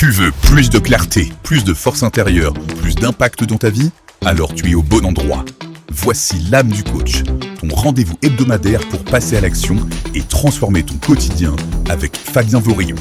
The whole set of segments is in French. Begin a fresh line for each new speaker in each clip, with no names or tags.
Tu veux plus de clarté, plus de force intérieure, plus d'impact dans ta vie? Alors tu es au bon endroit. Voici l'âme du coach, ton rendez-vous hebdomadaire pour passer à l'action et transformer ton quotidien avec Fabien Vaurillon.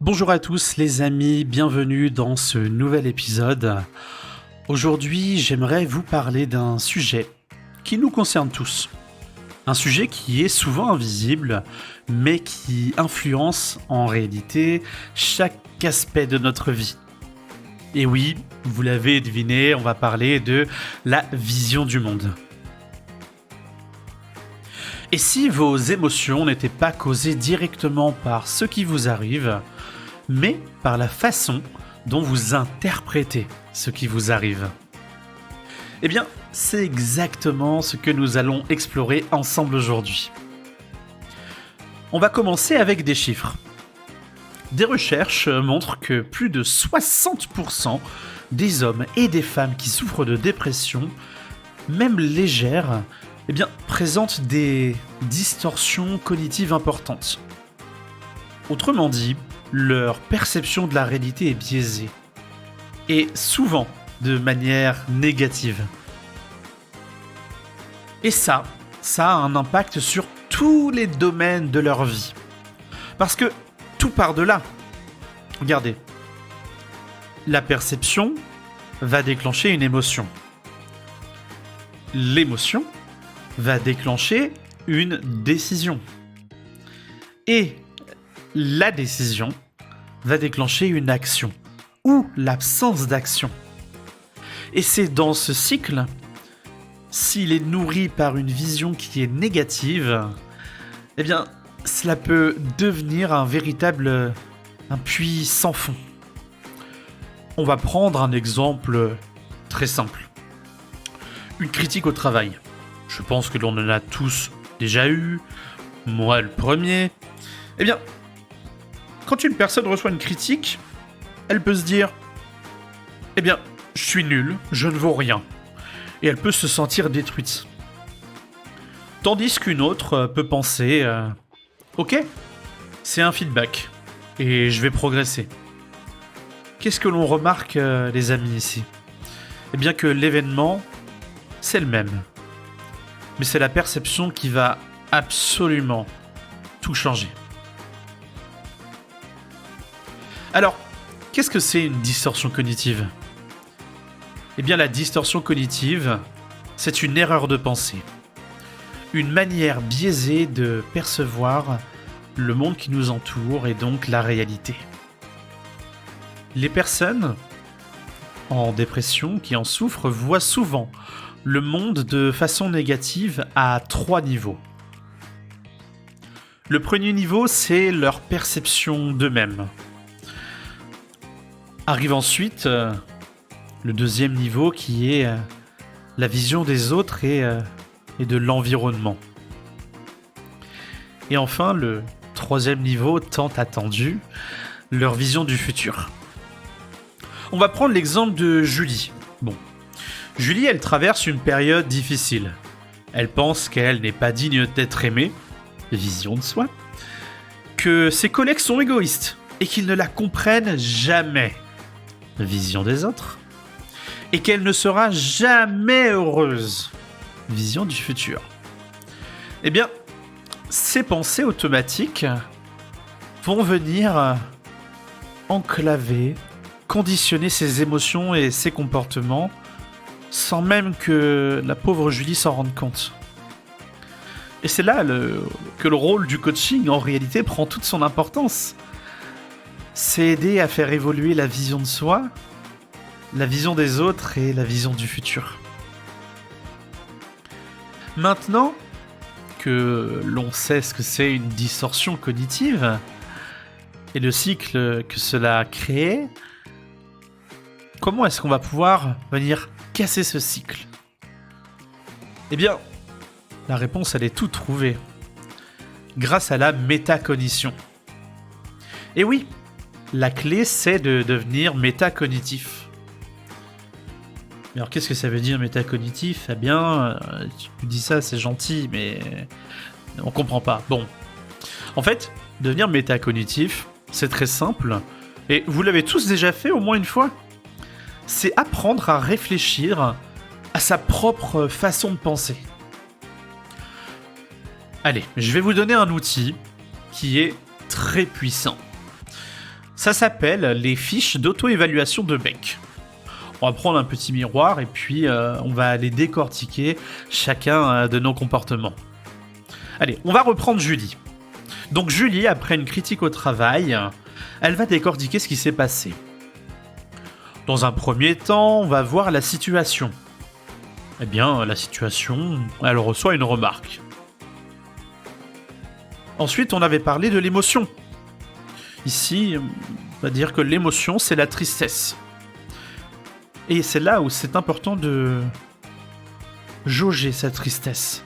Bonjour à tous les amis, bienvenue dans ce nouvel épisode. Aujourd'hui, j'aimerais vous parler d'un sujet qui nous concerne tous. Un sujet qui est souvent invisible, mais qui influence en réalité chaque aspect de notre vie. Et oui, vous l'avez deviné, on va parler de la vision du monde. Et si vos émotions n'étaient pas causées directement par ce qui vous arrive, mais par la façon dont vous interprétez ce qui vous arrive? Eh bien, c'est exactement ce que nous allons explorer ensemble aujourd'hui. On va commencer avec des chiffres. Des recherches montrent que plus de 60% des hommes et des femmes qui souffrent de dépression, même légère, présentent des distorsions cognitives importantes. Autrement dit, leur perception de la réalité est biaisée, et souvent de manière négative. Et ça a un impact sur tous les domaines de leur vie. Parce que tout part de là. Regardez, la perception va déclencher une émotion. L'émotion va déclencher une décision. Et la décision va déclencher une action ou l'absence d'action. Et c'est dans ce cycle, s'il est nourri par une vision qui est négative, cela peut devenir un puits sans fond. On va prendre un exemple très simple. Une critique au travail. Je pense que l'on en a tous déjà eu, moi le premier. Quand une personne reçoit une critique, elle peut se dire « je suis nul, je ne vaux rien ». Et elle peut se sentir détruite. Tandis qu'une autre peut penser « Ok, c'est un feedback, et je vais progresser ». Qu'est-ce que l'on remarque, les amis, ici ? Que l'événement, c'est le même. Mais c'est la perception qui va absolument tout changer. Alors, qu'est-ce que c'est une distorsion cognitive ? La distorsion cognitive, c'est une erreur de pensée. Une manière biaisée de percevoir le monde qui nous entoure et donc la réalité. Les personnes en dépression qui en souffrent voient souvent le monde de façon négative à 3 niveaux. Le premier niveau, c'est leur perception d'eux-mêmes. Arrive ensuite le deuxième niveau qui est la vision des autres et de l'environnement. Et enfin, le troisième niveau tant attendu, leur vision du futur. On va prendre l'exemple de Julie. Julie, elle traverse une période difficile. Elle pense qu'elle n'est pas digne d'être aimée, vision de soi, que ses collègues sont égoïstes et qu'ils ne la comprennent jamais, vision des autres, et qu'elle ne sera jamais heureuse, vision du futur. Ces pensées automatiques vont venir enclaver, conditionner ses émotions et ses comportements sans même que la pauvre Julie s'en rende compte. Et c'est là que le rôle du coaching, en réalité, prend toute son importance. C'est aider à faire évoluer la vision de soi, la vision des autres et la vision du futur. Maintenant que l'on sait ce que c'est une distorsion cognitive et le cycle que cela crée, comment est-ce qu'on va pouvoir venir casser ce cycle ? La réponse, elle est toute trouvée. Grâce à la métacognition. Et oui, la clé, c'est de devenir métacognitif. Alors, qu'est-ce que ça veut dire métacognitif ? Tu dis ça, c'est gentil, mais on comprend pas. En fait, Devenir métacognitif, c'est très simple, et vous l'avez tous déjà fait au moins une fois. C'est apprendre à réfléchir à sa propre façon de penser. Allez, je vais vous donner un outil qui est très puissant. Ça s'appelle les fiches d'auto-évaluation de Beck. On va prendre un petit miroir et puis on va aller décortiquer chacun de nos comportements. Allez, on va reprendre Julie. Donc Julie, après une critique au travail, elle va décortiquer ce qui s'est passé. Dans un premier temps, on va voir la situation. Eh bien, la situation, elle reçoit une remarque. Ensuite, on avait parlé de l'émotion. Ici, on va dire que l'émotion, c'est la tristesse. Et c'est là où c'est important de jauger sa tristesse.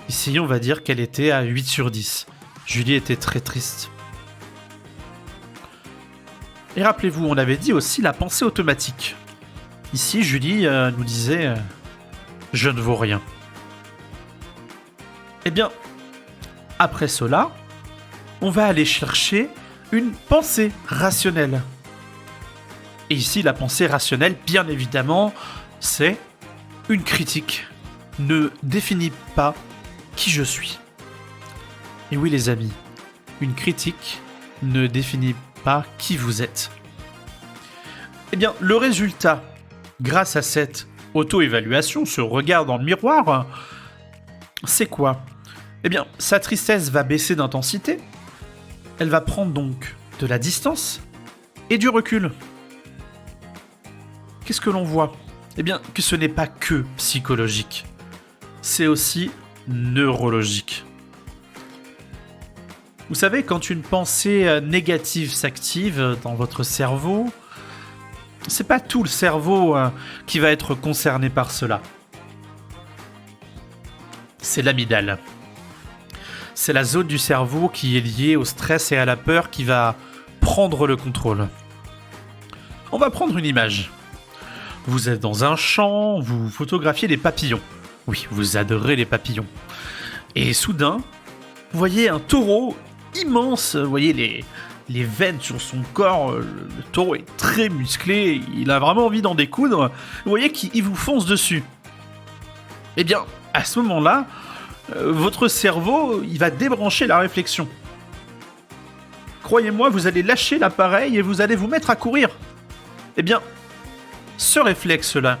Ici, on va dire qu'elle était à 8 sur 10. Julie était très triste. Et rappelez-vous, on avait dit aussi la pensée automatique. Ici, Julie nous disait « Je ne vaux rien ». Eh bien, après cela, on va aller chercher une pensée rationnelle. Et ici, la pensée rationnelle, bien évidemment, c'est une critique. Ne définit pas qui je suis. Et oui, les amis, une critique ne définit pas qui vous êtes. Eh bien, le résultat, grâce à cette auto-évaluation, ce regard dans le miroir, c'est quoi ? Eh bien, sa tristesse va baisser d'intensité. Elle va prendre donc de la distance et du recul. Qu'est-ce que l'on voit ? Eh bien, que ce n'est pas que psychologique. C'est aussi neurologique. Vous savez, quand une pensée négative s'active dans votre cerveau, c'est pas tout le cerveau qui va être concerné par cela. C'est l'amygdale. C'est la zone du cerveau qui est liée au stress et à la peur qui va prendre le contrôle. On va prendre une image. Vous êtes dans un champ, vous photographiez les papillons. Oui, vous adorez les papillons. Et soudain, vous voyez un taureau immense, vous voyez les veines sur son corps, le taureau est très musclé, il a vraiment envie d'en découdre, vous voyez qu'il vous fonce dessus. Eh bien, à ce moment-là, votre cerveau, il va débrancher la réflexion. Croyez-moi, vous allez lâcher l'appareil et vous allez vous mettre à courir. Eh bien, ce réflexe-là,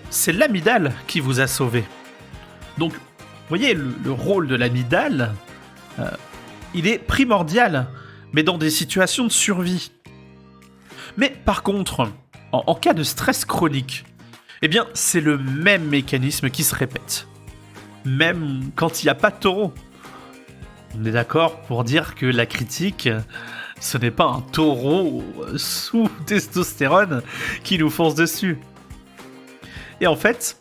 c'est l'amygdale qui vous a sauvé. Donc, vous voyez, le rôle de l'amygdale, il est primordial, mais dans des situations de survie. Mais par contre, en cas de stress chronique, eh bien, c'est le même mécanisme qui se répète. Même quand il n'y a pas de taureau. On est d'accord pour dire que la critique, ce n'est pas un taureau sous testostérone qui nous fonce dessus. Et en fait,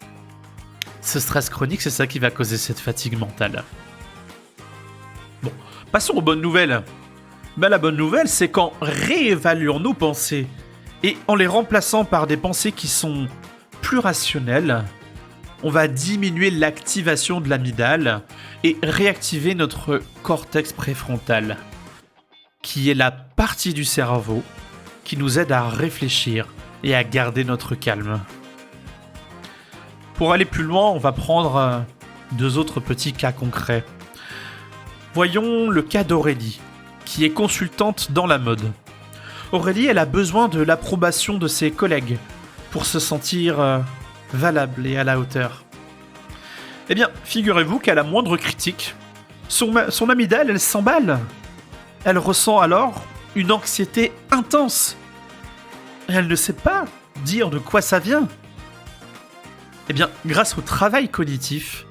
ce stress chronique, c'est ça qui va causer cette fatigue mentale. Bon, passons aux bonnes nouvelles. Ben, la bonne nouvelle, c'est qu'en réévaluant nos pensées et en les remplaçant par des pensées qui sont plus rationnelles, on va diminuer l'activation de l'amygdale et réactiver notre cortex préfrontal, qui est la partie du cerveau qui nous aide à réfléchir et à garder notre calme. Pour aller plus loin, on va prendre 2 autres petits cas concrets. Voyons le cas d'Aurélie, qui est consultante dans la mode. Aurélie, elle a besoin de l'approbation de ses collègues pour se sentir valable et à la hauteur. Eh bien, figurez-vous qu'à la moindre critique, son amygdale, elle s'emballe. Elle ressent alors une anxiété intense. Elle ne sait pas dire de quoi ça vient. Eh bien, grâce au travail cognitif,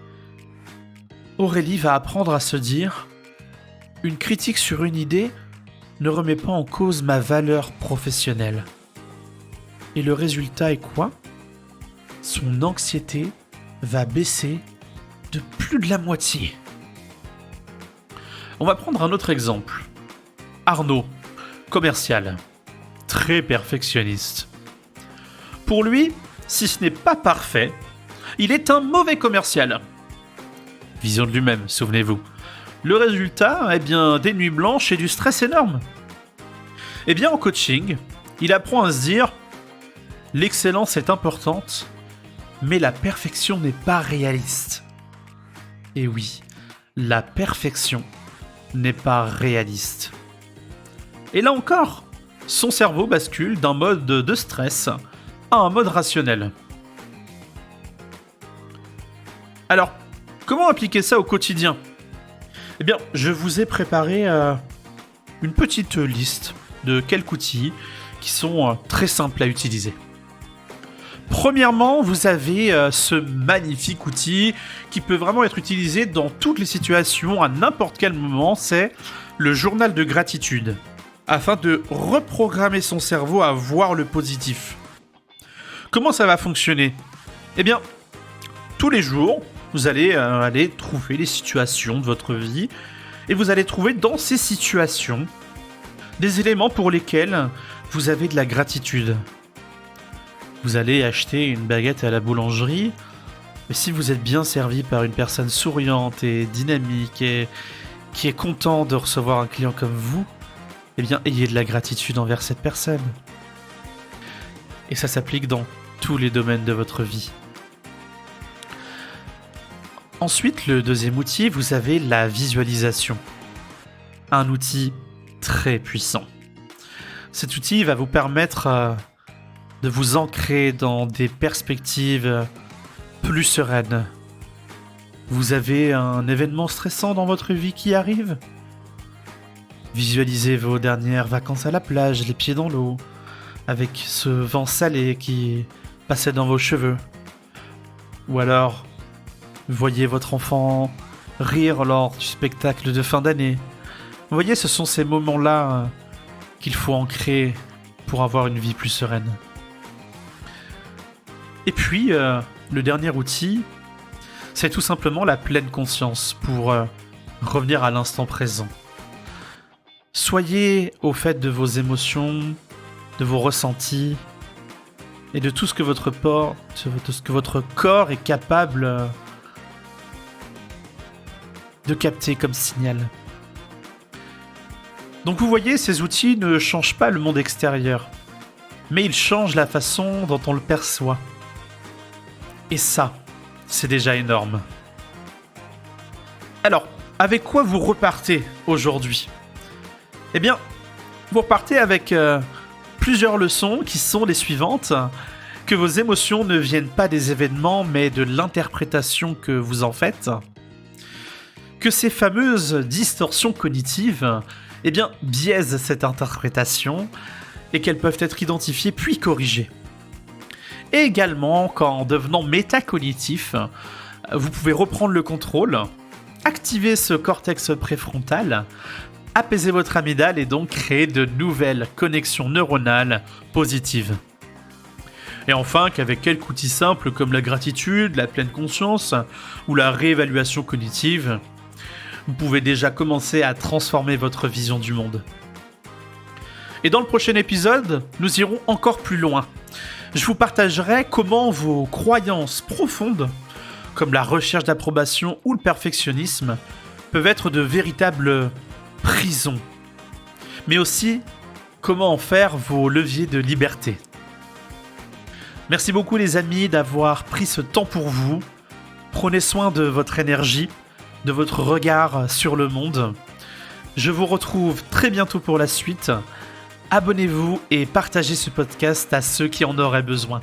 Aurélie va apprendre à se dire « Une critique sur une idée ne remet pas en cause ma valeur professionnelle. » Et le résultat est quoi ? Son anxiété va baisser de plus de la moitié. On va prendre un autre exemple. Arnaud, commercial, très perfectionniste. Pour lui, si ce n'est pas parfait, il est un mauvais commercial. Vision de lui-même, souvenez-vous. Le résultat, des nuits blanches et du stress énorme. En coaching, il apprend à se dire « L'excellence est importante, mais la perfection n'est pas réaliste. » Et oui, la perfection n'est pas réaliste. Et là encore, son cerveau bascule d'un mode de stress à un mode rationnel. Alors, comment appliquer ça au quotidien ? Je vous ai préparé une petite liste de quelques outils qui sont très simples à utiliser. Premièrement, vous avez ce magnifique outil qui peut vraiment être utilisé dans toutes les situations, à n'importe quel moment, c'est le journal de gratitude, afin de reprogrammer son cerveau à voir le positif. Comment ça va fonctionner ? Tous les jours, vous allez aller trouver les situations de votre vie et vous allez trouver dans ces situations des éléments pour lesquels vous avez de la gratitude. Vous allez acheter une baguette à la boulangerie et si vous êtes bien servi par une personne souriante et dynamique et qui est content de recevoir un client comme vous, ayez de la gratitude envers cette personne. Et ça s'applique dans tous les domaines de votre vie. Ensuite, le deuxième outil, vous avez la visualisation. Un outil très puissant. Cet outil va vous permettre de vous ancrer dans des perspectives plus sereines. Vous avez un événement stressant dans votre vie qui arrive ? Visualisez vos dernières vacances à la plage, les pieds dans l'eau, avec ce vent salé qui passait dans vos cheveux. Ou alors, voyez votre enfant rire lors du spectacle de fin d'année. Vous voyez, ce sont ces moments-là qu'il faut ancrer pour avoir une vie plus sereine. Et puis, le dernier outil, c'est tout simplement la pleine conscience pour revenir à l'instant présent. Soyez au fait de vos émotions, de vos ressentis et de tout ce que votre corps est capable de capter comme signal. Donc vous voyez, ces outils ne changent pas le monde extérieur, mais ils changent la façon dont on le perçoit. Et ça, c'est déjà énorme. Alors, avec quoi vous repartez aujourd'hui ? Vous repartez avec plusieurs leçons qui sont les suivantes. Que vos émotions ne viennent pas des événements, mais de l'interprétation que vous en faites. Que ces fameuses distorsions cognitives biaisent cette interprétation et qu'elles peuvent être identifiées puis corrigées. Et également qu'en devenant métacognitif, vous pouvez reprendre le contrôle, activer ce cortex préfrontal, apaiser votre amygdale et donc créer de nouvelles connexions neuronales positives. Et enfin, qu'avec quelques outils simples comme la gratitude, la pleine conscience ou la réévaluation cognitive, vous pouvez déjà commencer à transformer votre vision du monde. Et dans le prochain épisode, nous irons encore plus loin. Je vous partagerai comment vos croyances profondes, comme la recherche d'approbation ou le perfectionnisme, peuvent être de véritables prisons. Mais aussi, comment en faire vos leviers de liberté. Merci beaucoup les amis d'avoir pris ce temps pour vous. Prenez soin de votre énergie, de votre regard sur le monde. Je vous retrouve très bientôt pour la suite. Abonnez-vous et partagez ce podcast à ceux qui en auraient besoin.